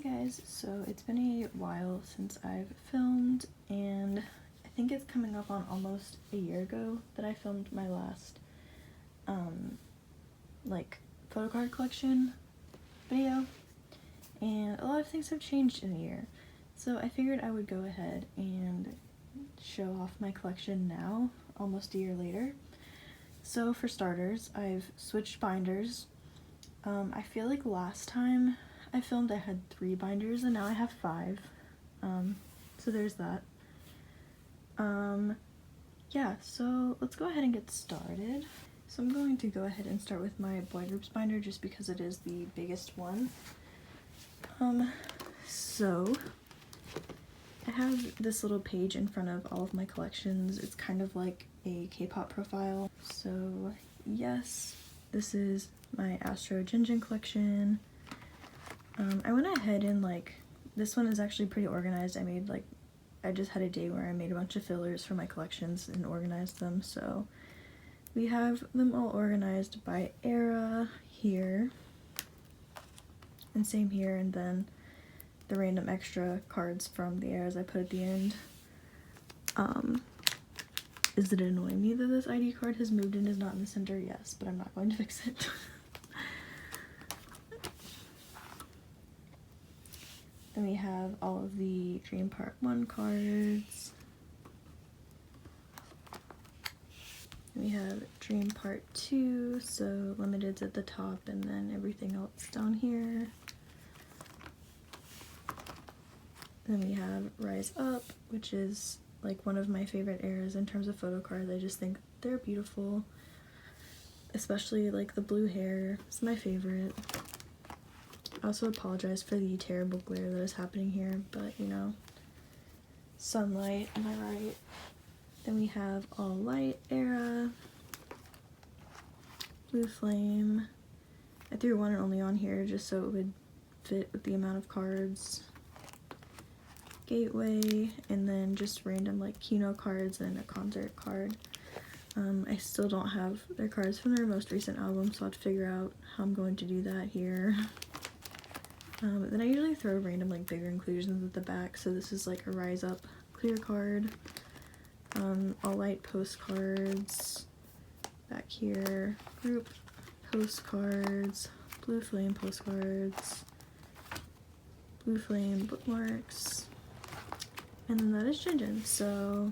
guys, so it's been a while since I've filmed, and I think it's coming up on almost a year ago that I filmed my last like photocard collection video, and a lot of things have changed in a year, so I figured I would go ahead and show off my collection now, almost a year later. So for starters, I've switched binders. I feel like last time I filmed I had 3 binders and now I have 5, so there's that. Yeah, so let's go ahead and get started. So I'm going to go ahead and start with my boy groups binder just because it is the biggest one. So I have this little page in front of all of my collections. It's kind of like a K-pop profile. So yes, this is my Astro Jinjin collection. I went ahead and this one is actually pretty organized. I just had a day where I made a bunch of fillers for my collections and organized them. So we have them all organized by era here, and same here, and then the random extra cards from the eras I put at the end. Is it annoying me that this ID card has moved and is not in the center? Yes, but I'm not going to fix it. Then we have all of the Dream Part 1 cards. We have Dream Part 2, so limited's at the top and then everything else down here. Then we have Rise Up, which is like one of my favorite eras in terms of photo cards. I just think they're beautiful, especially like the blue hair. It's my favorite. I also apologize for the terrible glare that is happening here, but you know, sunlight, am I right? Then we have All Light era, Blue Flame. I threw one and only on here just so it would fit with the amount of cards. Gateway, and then just random like Kino cards and a concert card. I still don't have their cards from their most recent album, so I'll have to figure out how I'm going to do that here. But then I usually throw random like bigger inclusions at the back, so this is like a Rise Up clear card, All Light postcards back here, group postcards, Blue Flame postcards, Blue Flame bookmarks, and then that is Jinjin. So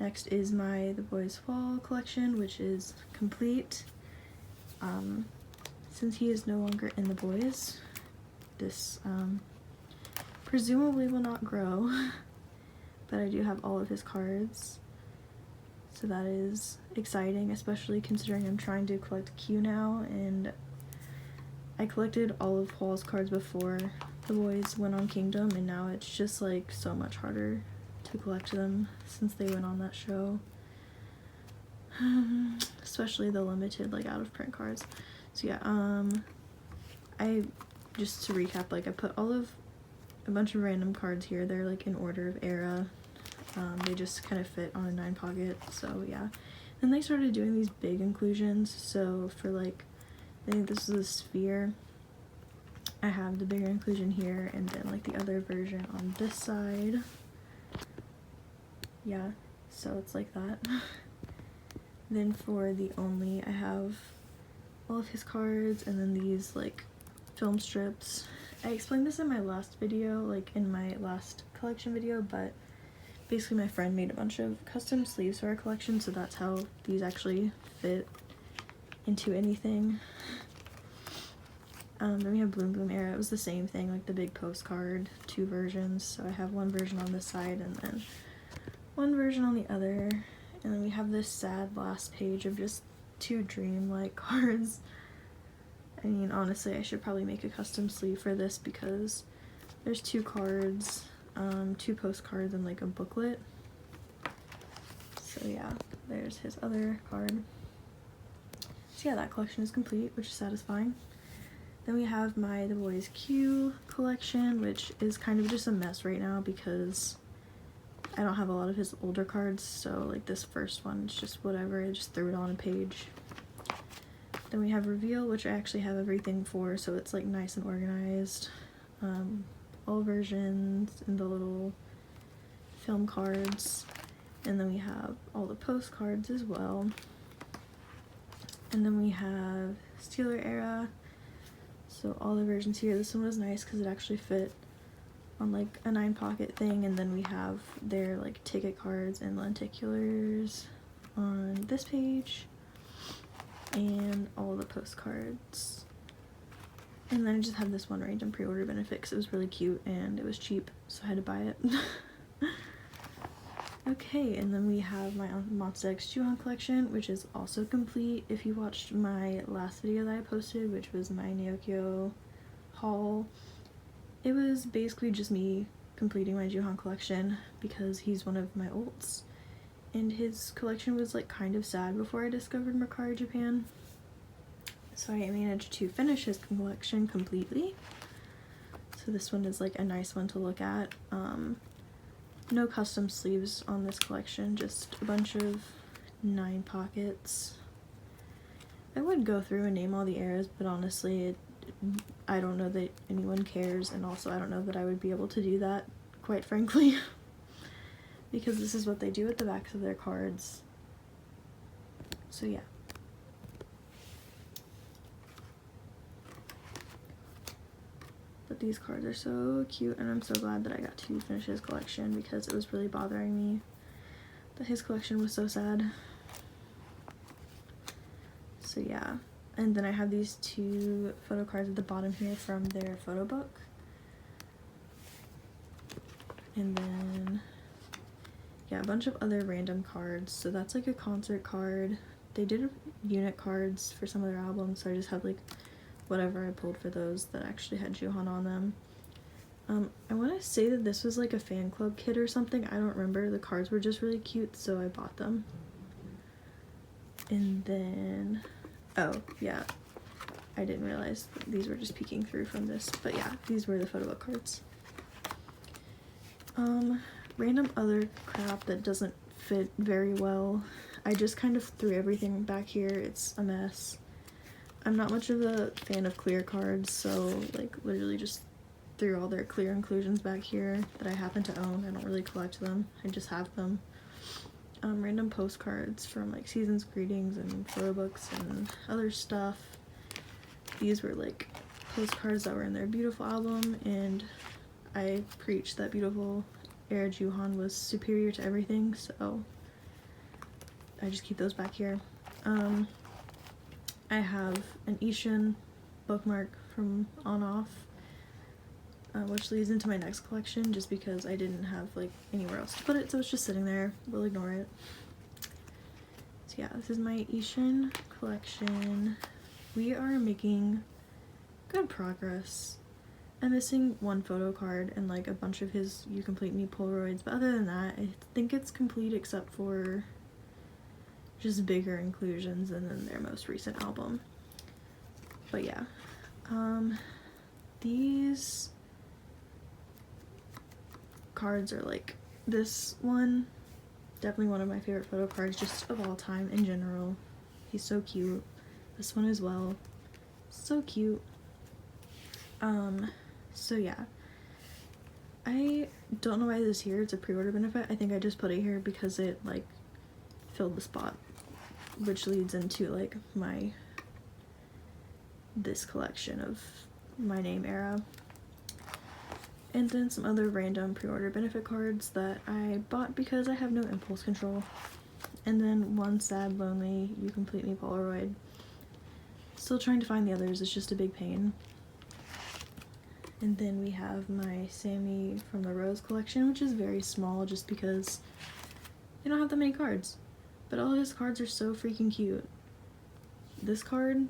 next is my The Boys Fall collection, which is complete. Since he is no longer in The Boys, this presumably will not grow, but I do have all of his cards, so that is exciting, especially considering I'm trying to collect Q now, and I collected all of Hwall's cards before The Boys went on Kingdom, and now it's just like so much harder to collect them since they went on that show, especially the limited like out of print cards. So yeah, just to recap, like I put a bunch of random cards here. They're like in order of era. They just kind of fit on a 9 pocket, so yeah. Then they started doing these big inclusions, so for like, I think this is a sphere, I have the bigger inclusion here, and then like the other version on this side. Yeah, so it's like that. Then for the Only, I have all of his cards, and then these like film strips. I explained this in my last video, like in my last collection video, but basically my friend made a bunch of custom sleeves for our collection, so that's how these actually fit into anything. Then we have Bloom Bloom era. It was the same thing, like the big postcard, 2 versions. So I have one version on this side and then one version on the other. And then we have this sad last page of just 2 dream-like cards. I mean, honestly, I should probably make a custom sleeve for this because there's 2 cards, 2 postcards, and like a booklet. So yeah, there's his other card. So yeah, that collection is complete, which is satisfying. Then we have my The Boys Q collection, which is kind of just a mess right now because I don't have a lot of his older cards, so like this first one is just whatever, I just threw it on a page. Then we have Reveal, which I actually have everything for, so it's like nice and organized. all versions and the little film cards. And then we have all the postcards as well. And then we have Steeler era. So all the versions here. This one was nice because it actually fit on like a 9-pocket thing. And then we have their like ticket cards and lenticulars on this page. And all the postcards. And then I just have this one random pre-order benefit because it was really cute and it was cheap, so I had to buy it. Okay, and then we have my Monster X Juhan collection, which is also complete. If you watched my last video that I posted, which was my Naokyo haul, it was basically just me completing my Juhan collection because he's one of my ults. And his collection was like kind of sad before I discovered Mercari Japan. So I managed to finish his collection completely. So this one is like a nice one to look at. No custom sleeves on this collection, just a bunch of 9 pockets. I would go through and name all the eras, but honestly, I don't know that anyone cares, and also I don't know that I would be able to do that, quite frankly. Because this is what they do at the backs of their cards. So yeah. But these cards are so cute, and I'm so glad that I got to finish his collection because it was really bothering me that his collection was so sad. So yeah. And then I have these 2 photo cards at the bottom here from their photo book. And then yeah, a bunch of other random cards. So that's like a concert card. They did unit cards for some of their albums, so I just have like whatever I pulled for those that actually had Juhan on them. I want to say that this was like a fan club kit or something. I don't remember. The cards were just really cute, so I bought them. And then, oh yeah, I didn't realize that these were just peeking through from this, but yeah, these were the photo book cards. Random other crap that doesn't fit very well. I just kind of threw everything back here. It's a mess. I'm not much of a fan of clear cards, so like literally just threw all their clear inclusions back here that I happen to own. I don't really collect them, I just have them. Random postcards from like seasons greetings and photo books and other stuff. These were like postcards that were in their Beautiful album, and I preached that Beautiful era Juhan was superior to everything, so I just keep those back here. I have an Ishin bookmark from On Off, which leads into my next collection just because I didn't have like anywhere else to put it, so it's just sitting there. We'll ignore it. So yeah, this is my Ishin collection. We are making good progress. I'm missing 1 photo card and like a bunch of his You Complete Me Polaroids, but other than that, I think it's complete except for just bigger inclusions and then their most recent album. But yeah, these cards are like, this one, definitely one of my favorite photo cards just of all time in general. He's so cute. This one as well, so cute. So yeah, I don't know why this is here. It's a pre-order benefit. I think I just put it here because it like filled the spot, which leads into like this collection of my name era. And then some other random pre-order benefit cards that I bought because I have no impulse control. And then 1 sad, lonely, You Complete Me Polaroid. Still trying to find the others, it's just a big pain. And then we have my Sammy from the Rose collection, which is very small just because I don't have that many cards. But all his cards are so freaking cute. This card,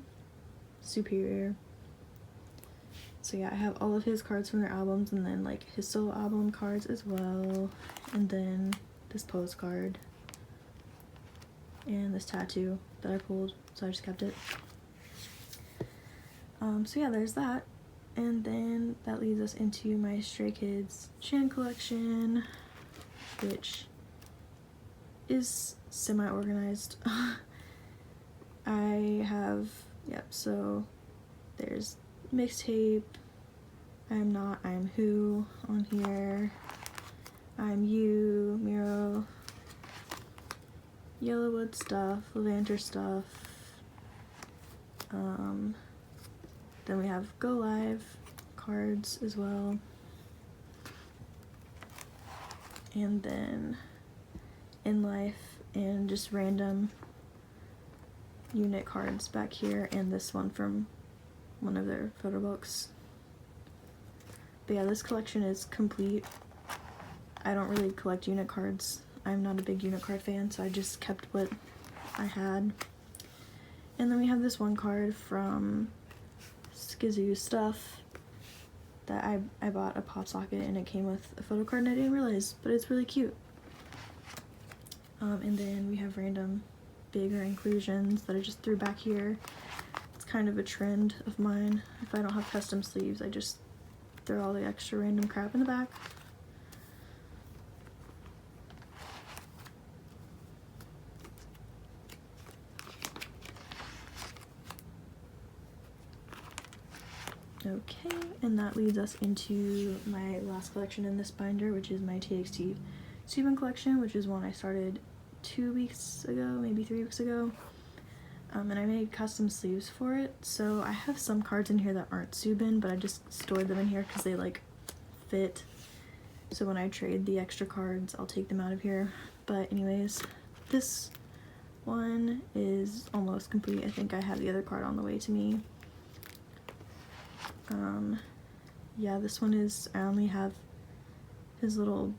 superior. So yeah, I have all of his cards from their albums, and then like his solo album cards as well. And then this postcard. And this tattoo that I pulled, so I just kept it. So yeah, there's that. And then that leads us into my Stray Kids Chan collection, which is semi-organized. I have, yep, so there's mixtape, I am not, I am who on here. I'm you, Miro, Yellowwood stuff, Levanter stuff. Then we have Go Live cards as well. And then In Life and just random unit cards back here, and this one from one of their photo books. But yeah, this collection is complete. I don't really collect unit cards. I'm not a big unit card fan, so I just kept what I had. And then we have this one card from Skizoo Stuff that I bought a pop socket, and it came with a photo card and I didn't realize, but it's really cute. And then we have random bigger inclusions that I just threw back here. It's kind of a trend of mine. If I don't have custom sleeves, I just throw all the extra random crap in the back. Okay, and that leads us into my last collection in this binder, which is my TXT Subin collection, which is one I started 2 weeks ago, maybe 3 weeks ago. And I made custom sleeves for it, so I have some cards in here that aren't Subin, but I just stored them in here because they like fit. So when I trade the extra cards, I'll take them out of here. But anyways, this one is almost complete. I think I have the other card on the way to me. Yeah, this one is, I only have his little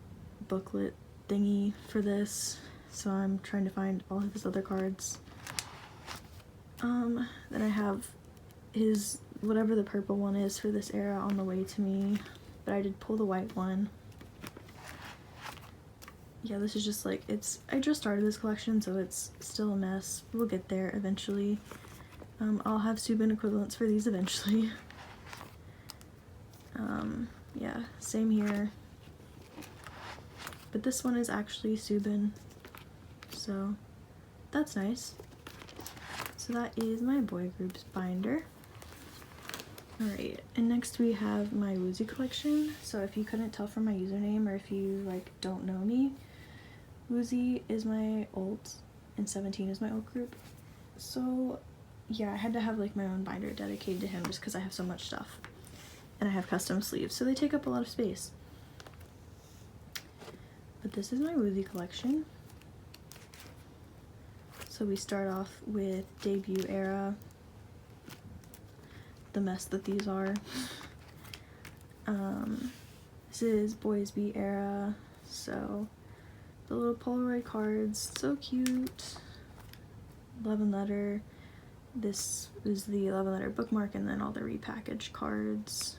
booklet thingy for this, so I'm trying to find all of his other cards. Then I have his, whatever the purple one is for this era, on the way to me, but I did pull the white one. Yeah, this is just like, I just started this collection, so it's still a mess. We'll get there eventually. I'll have Subin equivalents for these eventually. Yeah, same here. But this one is actually Subin, so that's nice. So that is my boy groups binder. Alright, and next we have my Woozy collection. So if you couldn't tell from my username, or if you like don't know me, Woozy is my alt and 17 is my alt group. So yeah, I had to have like my own binder dedicated to him just because I have so much stuff. And I have custom sleeves, so they take up a lot of space. But this is my Woozy collection. So we start off with debut era. The mess that these are. This is Boys B era, so the little Polaroid cards, so cute. Love and letter. This is the love and letter bookmark, and then all the repackaged cards.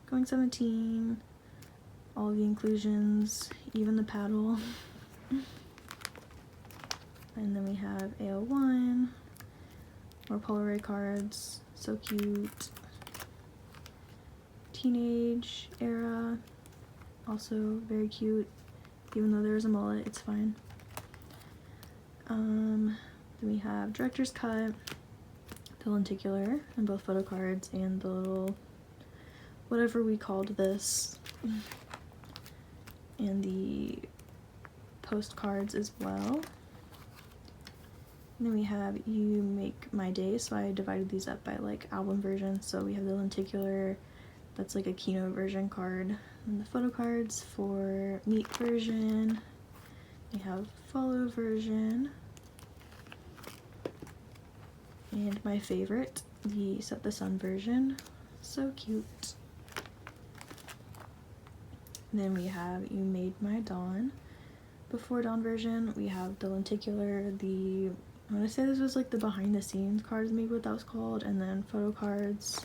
Going 17, all the inclusions, even the paddle. And then we have AO1, more Polaroid cards, so cute. Teenage era, also very cute, even though there's a mullet, it's fine. Then we have Director's Cut, the lenticular, and both photo cards, and the little, whatever we called this, and the postcards as well. And then we have You Make My Day, so I divided these up by like album versions. So we have the lenticular, that's like a keynote version card, and the photo cards for Meet version. We have Follow version, and my favorite, the Set the Sun version, so cute. Then we have You Made My Dawn, Before Dawn version. We have the lenticular, I want to say this was like the behind the scenes cards, maybe what that was called, and then photo cards.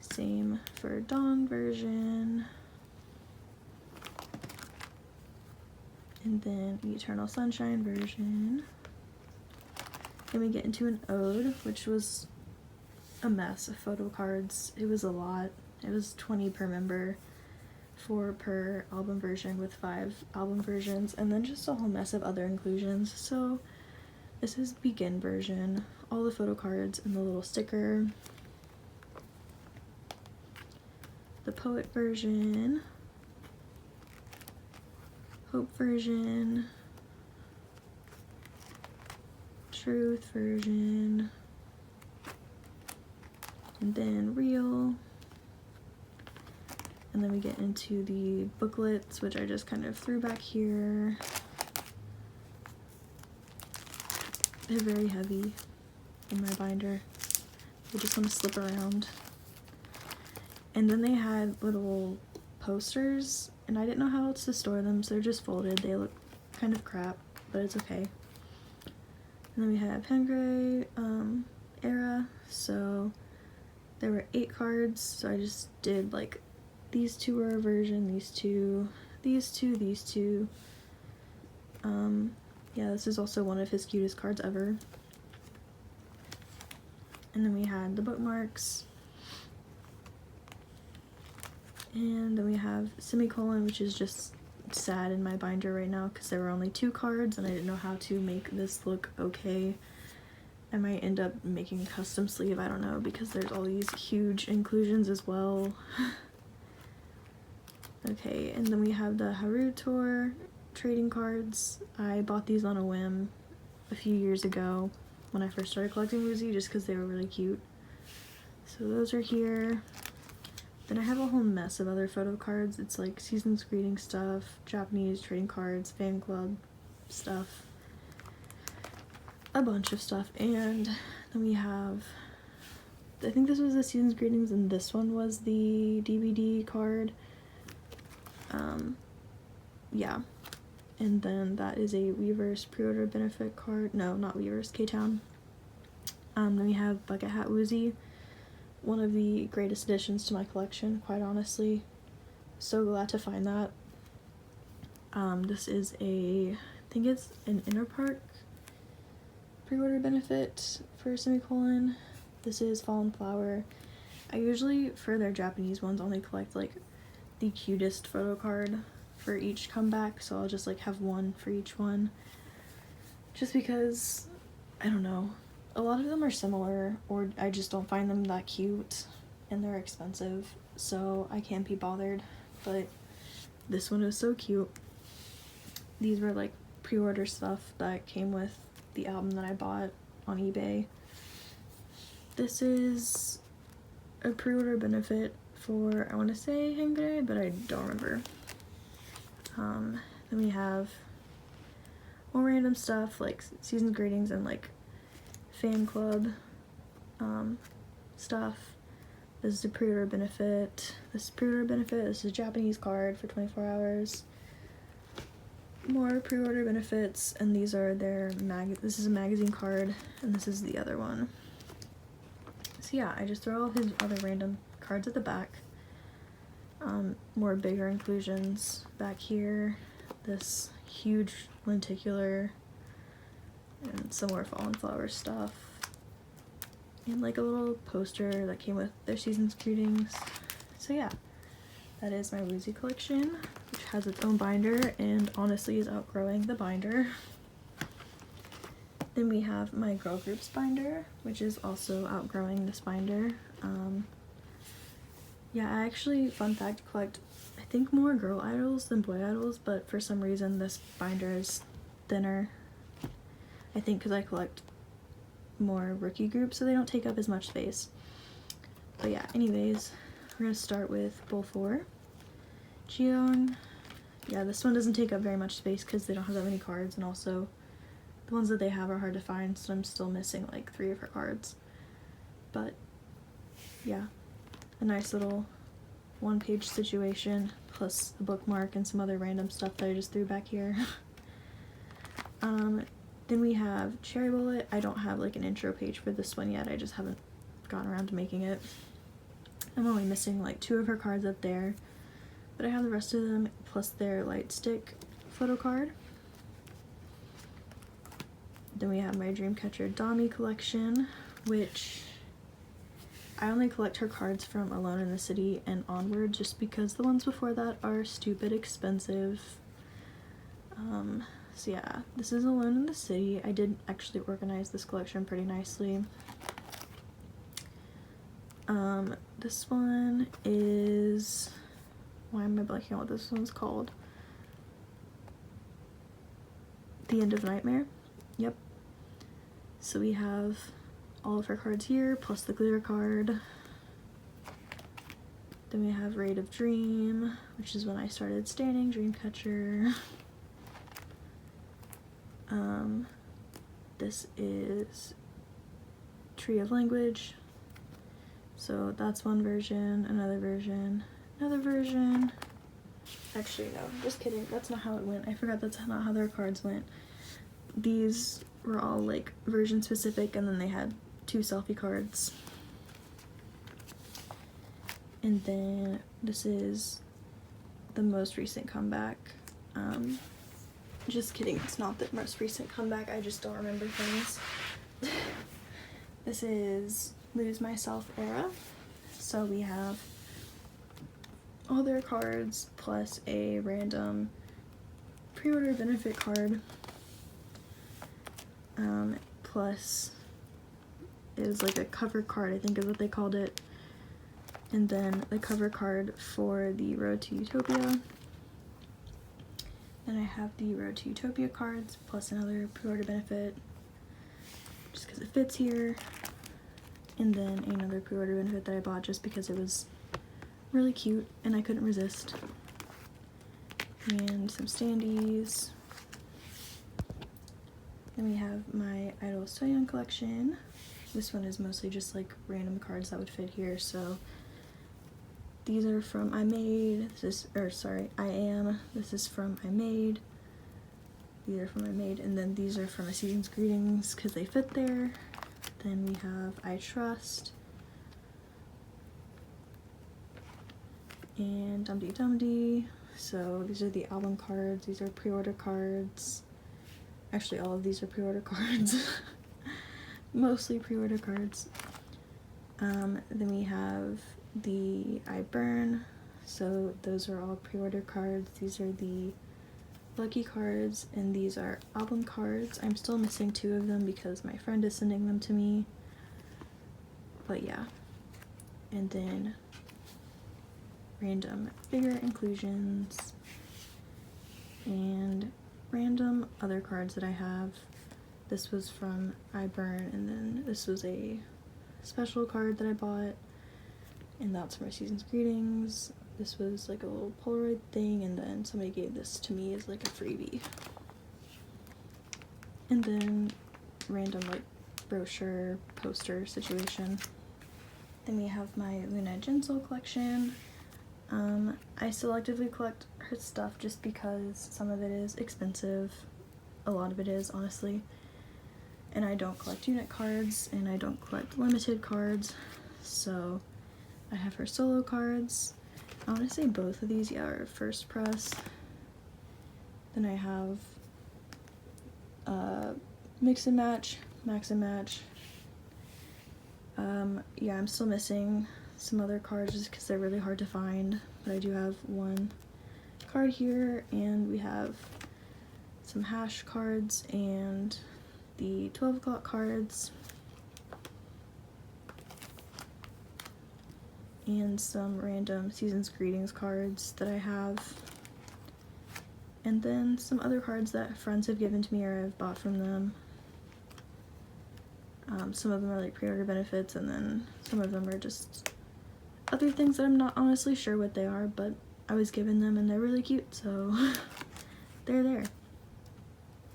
Same for Dawn version. And then Eternal Sunshine version. Then we get into an ode, which was a mess of photo cards. It was a lot. It was 20 per member, 4 per album version with 5 album versions, and then just a whole mess of other inclusions. So this is Begin version, all the photo cards and the little sticker. the Poet version, Hope version, Truth version, and then Real. And then we get into the booklets, which I just kind of threw back here. They're very heavy in my binder. They just want to slip around. And then they had little posters, and I didn't know how else to store them, so they're just folded. They look kind of crap, but it's okay. And then we have Pengrey era, so there were 8 cards, so I just did like these 2 were a version, these 2, these 2, these 2. Yeah, this is also one of his cutest cards ever. And then we had the bookmarks. And then we have Semicolon, which is just sad in my binder right now because there were only 2 cards and I didn't know how to make this look okay. I might end up making a custom sleeve, I don't know, because there's all these huge inclusions as well. Okay, and then we have the Haru Tour trading cards. I bought these on a whim a few years ago when I first started collecting woozy just because they were really cute. So those are here. Then I have a whole mess of other photo cards. It's like season's greeting stuff, Japanese trading cards, fan club stuff, a bunch of stuff. And then we have, I think this was the season's greetings and this one was the DVD card. Yeah. And then that is a Weverse pre-order benefit card. No, not Weverse, K-Town. Then we have Bucket Hat Woozy. One of the greatest additions to my collection, quite honestly. So glad to find that. This is I think it's an Inner Park pre-order benefit for Semicolon. This is Fallen Flower. I usually, for their Japanese ones, only collect like the cutest photo card for each comeback, so I'll just like have one for each one. Just because, I don't know, a lot of them are similar, or I just don't find them that cute, and they're expensive, so I can't be bothered. But this one is so cute. These were like pre-order stuff that came with the album that I bought on eBay. This is a pre-order benefit for, I want to say Hengre, but I don't remember. Then we have more random stuff like season greetings and like fan club stuff. This is a pre-order benefit. This is pre-order benefit. This is a Japanese card for 24 hours. More pre-order benefits, and these are their this is a magazine card, and this is the other one. So yeah, I just throw all his other random cards at the back. More bigger inclusions back here. This huge lenticular, and some more Fallen Flower stuff. And like a little poster that came with their season's greetings. So yeah, that is my Woozy collection, which has its own binder and honestly is outgrowing the binder. Then we have my girl groups binder, which is also outgrowing this binder. Yeah, I actually, fun fact, collect I think more girl idols than boy idols, but for some reason this binder is thinner. I think because I collect more rookie groups, so they don't take up as much space. But yeah, anyways, we're gonna start with Bowl 4. Jiyeon. Yeah, this one doesn't take up very much space because they don't have that many cards, and also the ones that they have are hard to find, so I'm still missing like 3 of her cards. But yeah, a nice little one-page situation, plus a bookmark and some other random stuff that I just threw back here. Then we have Cherry Bullet. I don't have like an intro page for this one yet, I just haven't gotten around to making it. I'm only missing like 2 of her cards up there, but I have the rest of them, plus their light stick photo card. Then we have my Dreamcatcher Dami collection, which I only collect her cards from Alone in the City and onward, just because the ones before that are stupid expensive. So yeah, this is Alone in the City. I did actually organize this collection pretty nicely. This one is am blanking on what this one's called. The End of Nightmare. Yep. So we have all of our cards here, plus the glitter card. Then we have Raid of Dream, which is when I started standing, Dreamcatcher. This is Tree of Language. So that's one version, another version, another version. Actually, no, just kidding. That's not how it went. I forgot that's not how their cards went. These were all like version specific, and then they had 2 selfie cards. And then this is the most recent comeback. Just kidding, it's not the most recent comeback, I just don't remember things. This is Lose Myself era. So we have all their cards plus a random pre-order benefit card. Plus it was like a cover card, I think is what they called it. And then the cover card for the Road to Utopia. Then I have the Road to Utopia cards, plus another pre-order benefit, just because it fits here. And then another pre-order benefit that I bought just because it was really cute and I couldn't resist. And some standees. Then we have my i-dle Soyeon collection. This one is mostly just like random cards that would fit here, so these are from I Made, I Am, this is from I Made, these are from I Made, and then these are from A Season's Greetings because they fit there. Then we have I Trust, and Dum Dee Dum Dee. So these are the album cards, these are pre-order cards. Actually, all of these are pre-order cards. Mostly pre-order cards. Then we have the I Burn, so those are all pre-order cards. These are the lucky cards, and these are album cards. I'm still missing 2 of them because my friend is sending them to me, but yeah. And then random figure inclusions and random other cards that I have. This was from I Burn, and then this was a special card that I bought, and that's from A Season's Greetings. This was like a little Polaroid thing, and then somebody gave this to me as like a freebie. And then random like brochure poster situation. Then we have my Luna Jinsol collection. I selectively collect her stuff just because some of it is expensive. A lot of it is, honestly. And I don't collect unit cards, and I don't collect limited cards, so I have her solo cards. I want to say both of these, yeah, are first press. Then I have Mix and Match, Max and Match. Yeah, I'm still missing some other cards just because they're really hard to find, but I do have one card here, and we have some hash cards and the 12 o'clock cards, and some random Season's Greetings cards that I have, and then some other cards that friends have given to me or I've bought from them. Some of them are like pre-order benefits, and then some of them are just other things that I'm not honestly sure what they are, but I was given them and they're really cute, so they're there.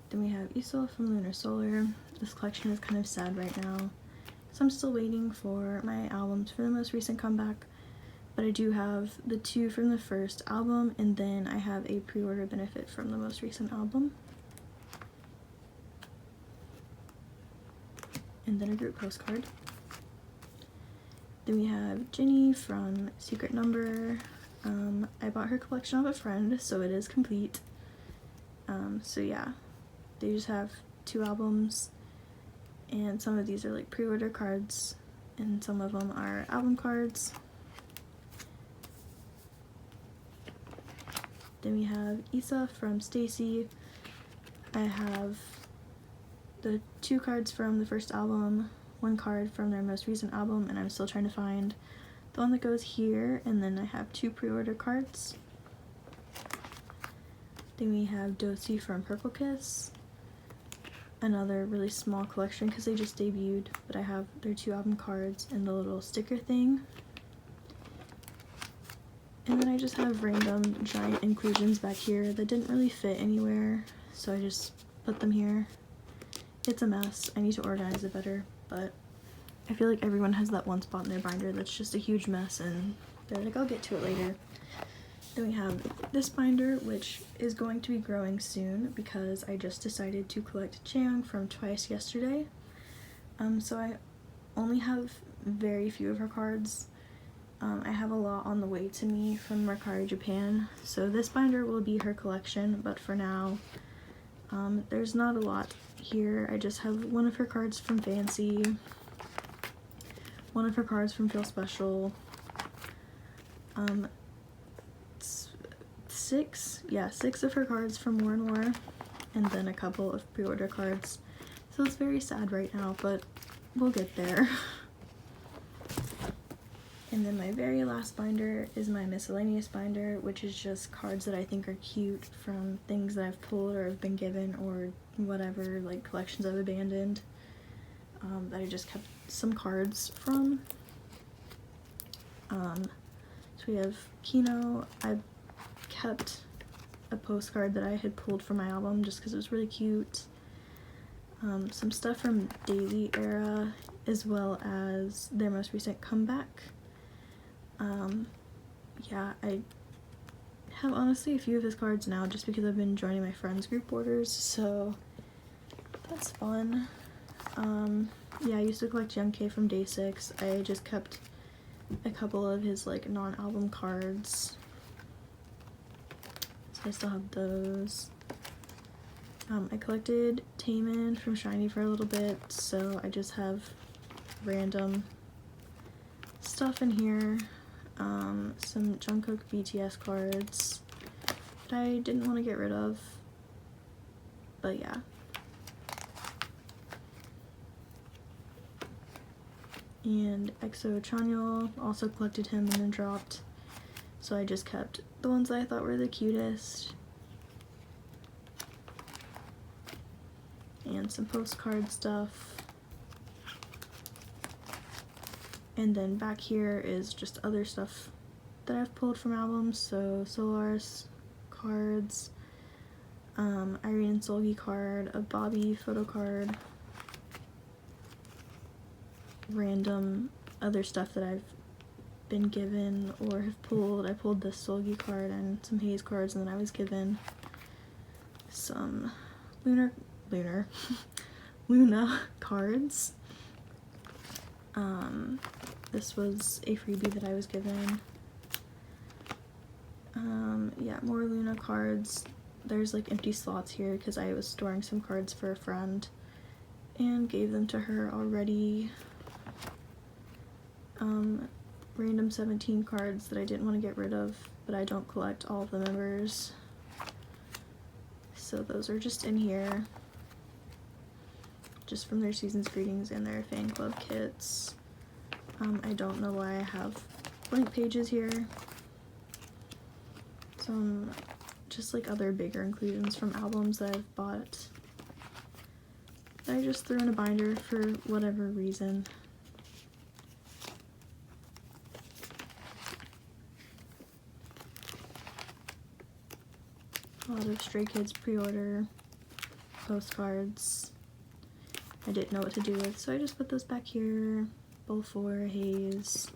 Then we have Isol from Lunar Solar. This collection is kind of sad right now, so I'm still waiting for my albums for the most recent comeback, but I do have the 2 from the first album, and then I have a pre-order benefit from the most recent album. And then a group postcard. Then we have Jenny from Secret Number. I bought her collection off a friend, so it is complete. So yeah, they just have 2 albums, and some of these are like pre-order cards, and some of them are album cards. Then we have Isa from Stacy. I have the 2 cards from the first album, 1 card from their most recent album, and I'm still trying to find the one that goes here, and then I have 2 pre-order cards. Then we have Dosi from Purple Kiss, another really small collection because they just debuted, but I have their 2 album cards and the little sticker thing. And then I just have random giant inclusions back here that didn't really fit anywhere, so I just put them here. It's a mess. I need to organize it better, but I feel like everyone has that one spot in their binder that's just a huge mess, and they're like, I'll get to it later. Then we have this binder, which is going to be growing soon because I just decided to collect Chaeyoung from Twice yesterday. So I only have very few of her cards. I have a lot on the way to me from Mercari Japan, so this binder will be her collection, but for now, there's not a lot here. I just have one of her cards from Fancy, one of her cards from Feel Special, six of her cards from War and War, and then a couple of pre-order cards. So it's very sad right now, but we'll get there. And then my very last binder is my miscellaneous binder, which is just cards that I think are cute from things that I've pulled or have been given or whatever, like collections I've abandoned, that I just kept some cards from. So we have Kino. I kept a postcard that I had pulled from my album just because it was really cute. Some stuff from Daisy era, as well as their most recent comeback. Yeah, I have honestly a few of his cards now just because I've been joining my friends group orders, so that's fun. Yeah, I used to collect Young K from Day 6. I just kept a couple of his like non-album cards, so I still have those. I collected Taemin from Shiny for a little bit, so I just have random stuff in here. Some Jungkook BTS cards that I didn't want to get rid of, but yeah. And EXO Chanyeol, also collected him and then dropped, so I just kept the ones that I thought were the cutest. And some postcard stuff. And then back here is just other stuff that I've pulled from albums, so Solar's cards, Irene and Solgi card, a Bobby photocard, random other stuff that I've been given or have pulled. I pulled this Solgi card and some Haze cards, and then I was given some Luna cards. This was a freebie that I was given. Yeah, more Luna cards. There's like empty slots here because I was storing some cards for a friend and gave them to her already. Random 17 cards that I didn't want to get rid of, but I don't collect all of the members, so those are just in here, just from their season's greetings and their fan club kits. I don't know why I have blank pages here. Some just like other bigger inclusions from albums that I've bought that I just threw in a binder for whatever reason. A lot of Stray Kids pre-order postcards I didn't know what to do with, so I just put those back here. Bowl 4, Haze.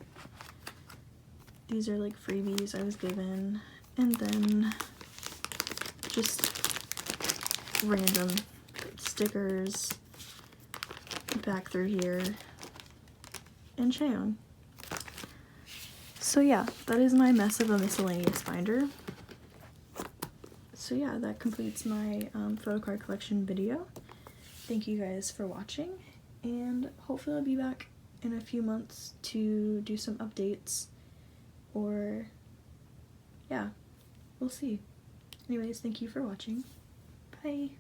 These are like freebies I was given. And then just random stickers back through here. And Chaeyoung. So yeah, that is my mess of a miscellaneous binder. So yeah, that completes my photocard collection video. Thank you guys for watching, and hopefully I'll be back in a few months to do some updates, or yeah, we'll see. Anyways, thank you for watching. Bye!